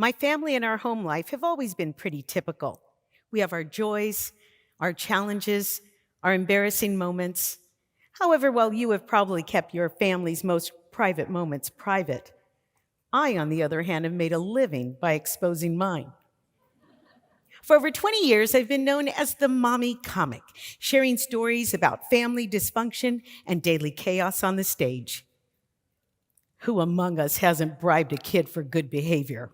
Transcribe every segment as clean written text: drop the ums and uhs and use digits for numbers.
My family and our home life have always been pretty typical. We have our joys, our challenges, our embarrassing moments. However, while you have probably kept your family's most private moments private, I, on the other hand, have made a living by exposing mine. For over 20 years, I've been known as the mommy comic, sharing stories about family dysfunction and daily chaos on the stage. Who among us hasn't bribed a kid for good behavior?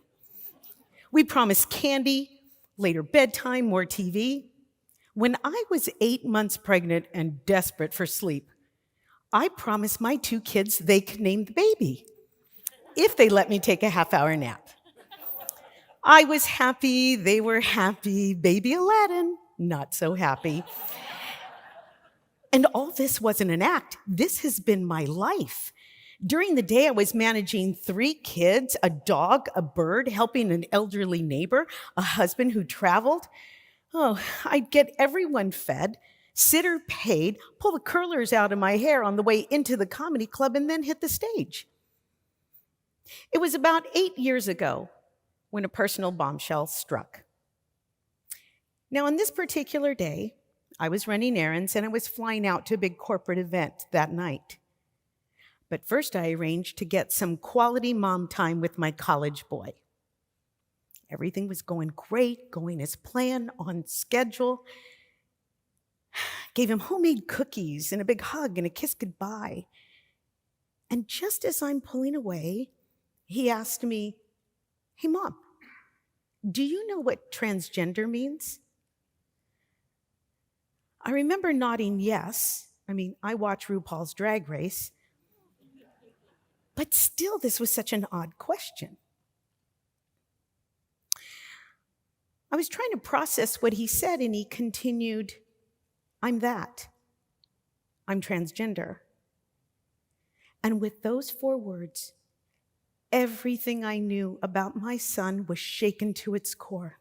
We promised candy, later bedtime, more TV. When I was 8 months pregnant and desperate for sleep, I promised my two kids they could name the baby if they let me take a half-hour nap. I was happy, they were happy, baby Aladdin, not so happy. And all this wasn't an act. This has been my life. During the day, I was managing 3 kids, a dog, a bird, helping an elderly neighbor, a husband who traveled. Oh, I'd get everyone fed, sitter paid, pull the curlers out of my hair on the way into the comedy club, and then hit the stage. It was about 8 years ago when a personal bombshell struck. Now, on this particular day, I was running errands and I was flying out to a big corporate event that night. But first, I arranged to get some quality mom time with my college boy. Everything was going great, going as planned, on schedule. Gave him homemade cookies and a big hug and a kiss goodbye. And just as I'm pulling away, he asked me, "Hey, Mom, do you know what transgender means?" I remember nodding yes. I watch RuPaul's Drag Race. But still, this was such an odd question. I was trying to process what he said, and he continued, "I'm that. I'm transgender." And with those 4 words, everything I knew about my son was shaken to its core.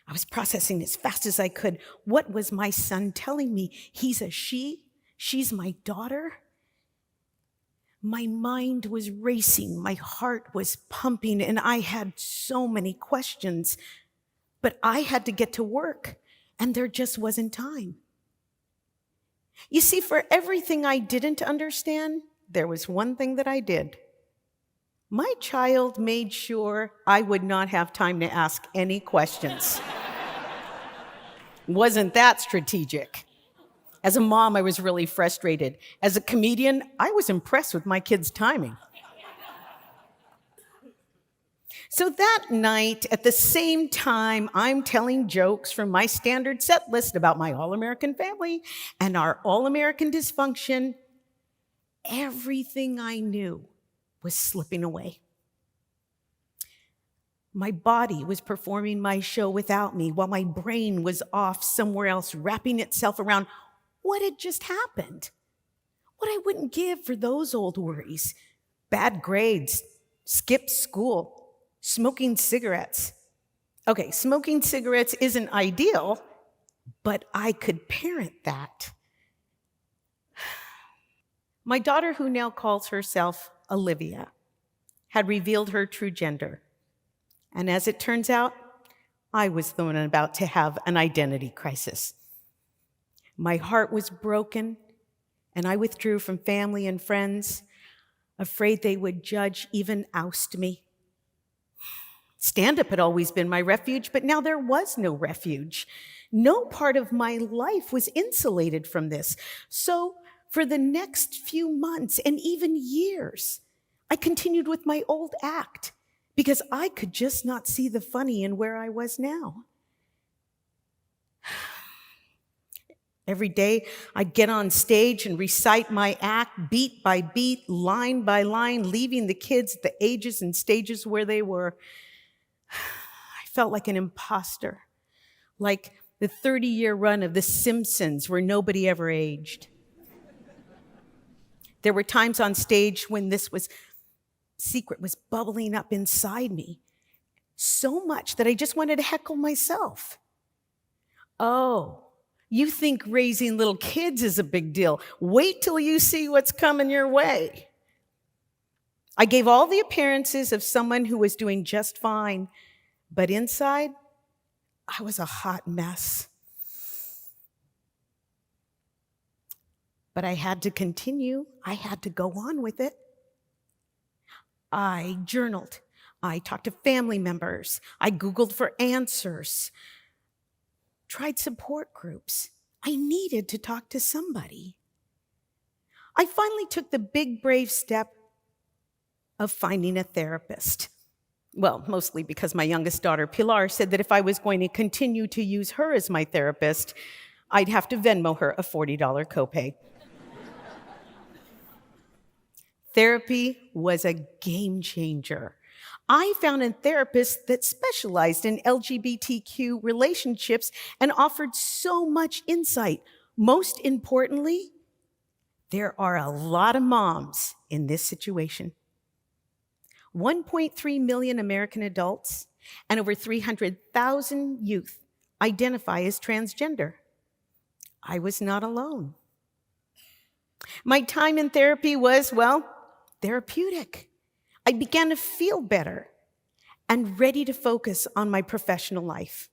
I was processing as fast as I could. What was my son telling me? He's a she? She's my daughter? My mind was racing, my heart was pumping, and I had so many questions. But I had to get to work, and there just wasn't time. You see, for everything I didn't understand, there was one thing that I did. My child made sure I would not have time to ask any questions. Wasn't that strategic? As a mom, I was really frustrated. As a comedian, I was impressed with my kids' timing. So that night, at the same time, I'm telling jokes from my standard set list about my all-American family and our all-American dysfunction. Everything I knew was slipping away. My body was performing my show without me, while my brain was off somewhere else, wrapping itself around what had just happened. What I wouldn't give for those old worries. Bad grades, skipped school, smoking cigarettes. Okay, smoking cigarettes isn't ideal, but I could parent that. My daughter, who now calls herself Olivia, had revealed her true gender. And as it turns out, I was the one about to have an identity crisis. My heart was broken, and I withdrew from family and friends, afraid they would judge, even oust me. Stand-up had always been my refuge, but now there was no refuge. No part of my life was insulated from this. So for the next few months and even years, I continued with my old act because I could just not see the funny in where I was now. Every day, I'd get on stage and recite my act beat by beat, line by line, leaving the kids at the ages and stages where they were. I felt like an imposter, like the 30-year run of The Simpsons where nobody ever aged. There were times on stage when this secret was bubbling up inside me, so much that I just wanted to heckle myself. Oh, you think raising little kids is a big deal. Wait till you see what's coming your way. I gave all the appearances of someone who was doing just fine, but inside, I was a hot mess. But I had to continue. I had to go on with it. I journaled. I talked to family members. I Googled for answers. Tried support groups. I needed to talk to somebody. I finally took the big, brave step of finding a therapist. Well, mostly because my youngest daughter, Pilar, said that if I was going to continue to use her as my therapist, I'd have to Venmo her a $40 copay. Therapy was a game changer. I found a therapist that specialized in LGBTQ relationships and offered so much insight. Most importantly, there are a lot of moms in this situation. 1.3 million American adults and over 300,000 youth identify as transgender. I was not alone. My time in therapy was, well, therapeutic. I began to feel better and ready to focus on my professional life.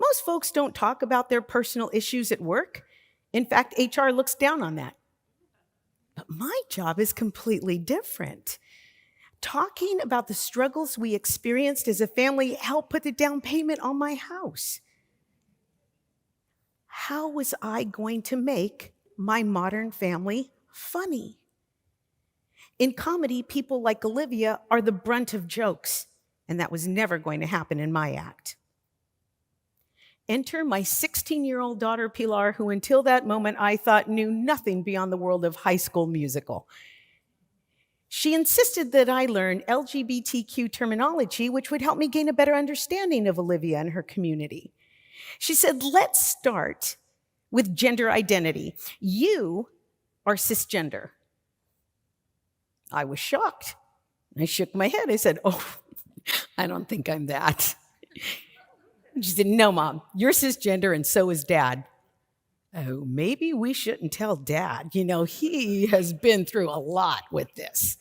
Most folks don't talk about their personal issues at work. In fact, HR looks down on that. But my job is completely different. Talking about the struggles we experienced as a family helped put the down payment on my house. How was I going to make my modern family funny? In comedy, people like Olivia are the brunt of jokes, and that was never going to happen in my act. Enter my 16-year-old daughter, Pilar, who until that moment I thought knew nothing beyond the world of High School Musical. She insisted that I learn LGBTQ terminology, which would help me gain a better understanding of Olivia and her community. She said, let's start with gender identity. You are cisgender. I was shocked. I shook my head. I said, oh, I don't think I'm that. She said, no, Mom, you're cisgender and so is Dad. Oh, maybe we shouldn't tell Dad. You know, he has been through a lot with this.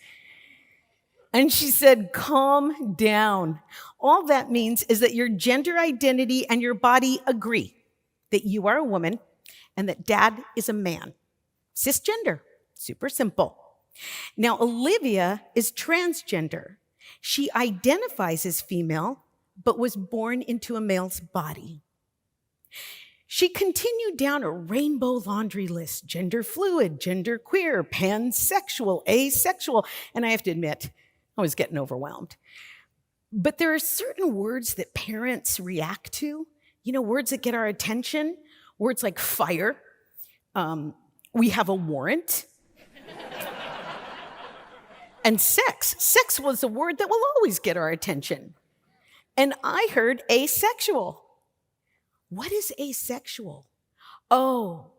And she said, calm down. All that means is that your gender identity and your body agree that you are a woman and that Dad is a man. Cisgender, super simple. Now, Olivia is transgender. She identifies as female, but was born into a male's body. She continued down a rainbow laundry list: gender fluid, gender queer, pansexual, asexual, and I have to admit, I was getting overwhelmed. But there are certain words that parents react to, words that get our attention, words like fire, we have a warrant, and sex. Sex was a word that will always get our attention. And I heard asexual. What is asexual? Oh,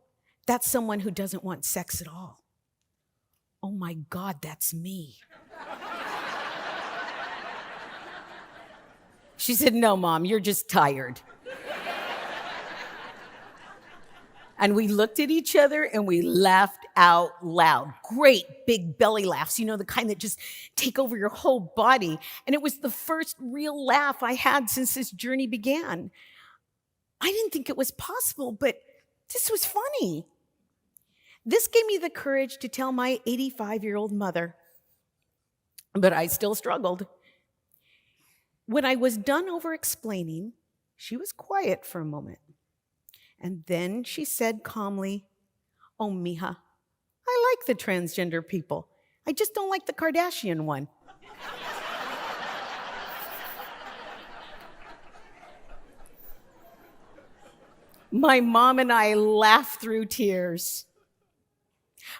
that's someone who doesn't want sex at all. Oh my God, that's me. She said, no, Mom, you're just tired. And we looked at each other and we laughed out loud. Great big belly laughs, the kind that just take over your whole body. And it was the first real laugh I had since this journey began. I didn't think it was possible, but this was funny. This gave me the courage to tell my 85-year-old mother, but I still struggled. When I was done over-explaining, she was quiet for a moment. And then she said calmly, oh, mija, I like the transgender people. I just don't like the Kardashian one. My mom and I laughed through tears.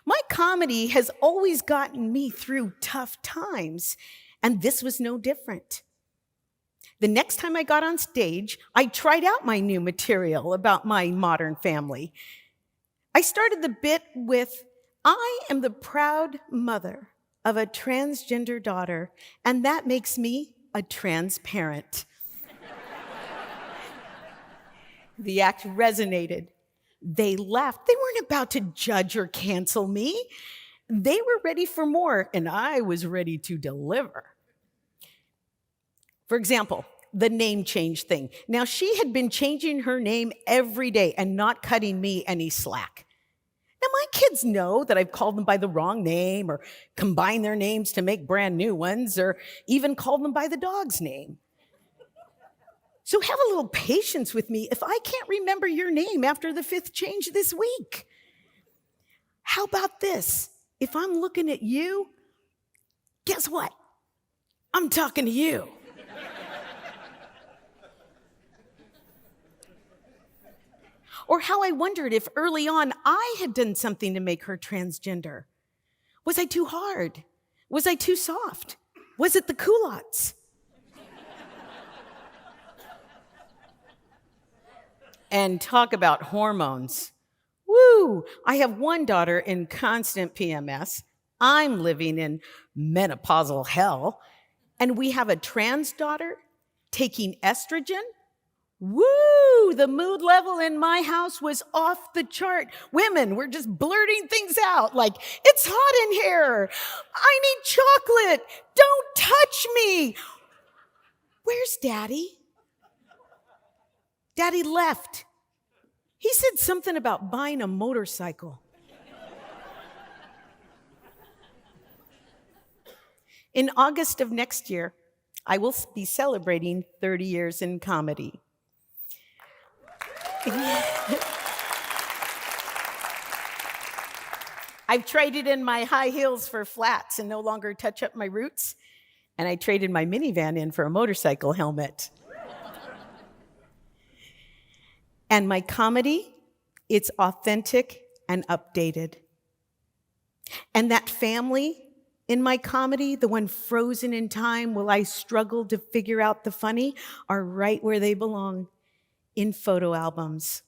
My comedy has always gotten me through tough times, and this was no different. The next time I got on stage, I tried out my new material about my modern family. I started the bit with, I am the proud mother of a transgender daughter, and that makes me a trans parent. The act resonated. They laughed. They weren't about to judge or cancel me. They were ready for more, and I was ready to deliver. For example, the name change thing. Now, she had been changing her name every day and not cutting me any slack. Now, my kids know that I've called them by the wrong name or combined their names to make brand new ones or even called them by the dog's name. So have a little patience with me if I can't remember your name after the 5th change this week. How about this? If I'm looking at you, guess what? I'm talking to you. Or how I wondered if early on I had done something to make her transgender. Was I too hard? Was I too soft? Was it the culottes? And talk about hormones. Woo! I have one daughter in constant PMS. I'm living in menopausal hell. And we have a trans daughter taking estrogen. Woo! The mood level in my house was off the chart. Women were just blurting things out like, it's hot in here. I need chocolate. Don't touch me. Where's Daddy? Daddy left. He said something about buying a motorcycle. In August of next year, I will be celebrating 30 years in comedy. I've traded in my high heels for flats and no longer touch up my roots, and I traded my minivan in for a motorcycle helmet. And my comedy, it's authentic and updated. And that family in my comedy, the one frozen in time while I struggled to figure out the funny, are right where they belong, in photo albums.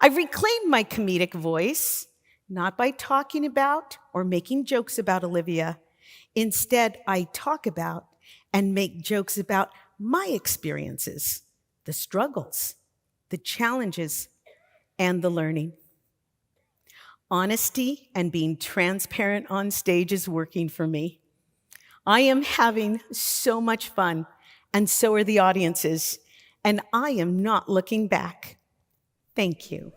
I've reclaimed my comedic voice, not by talking about or making jokes about Olivia. Instead, I talk about and make jokes about my experiences, the struggles, the challenges, and the learning. Honesty and being transparent on stage is working for me. I am having so much fun, and so are the audiences, and I am not looking back. Thank you.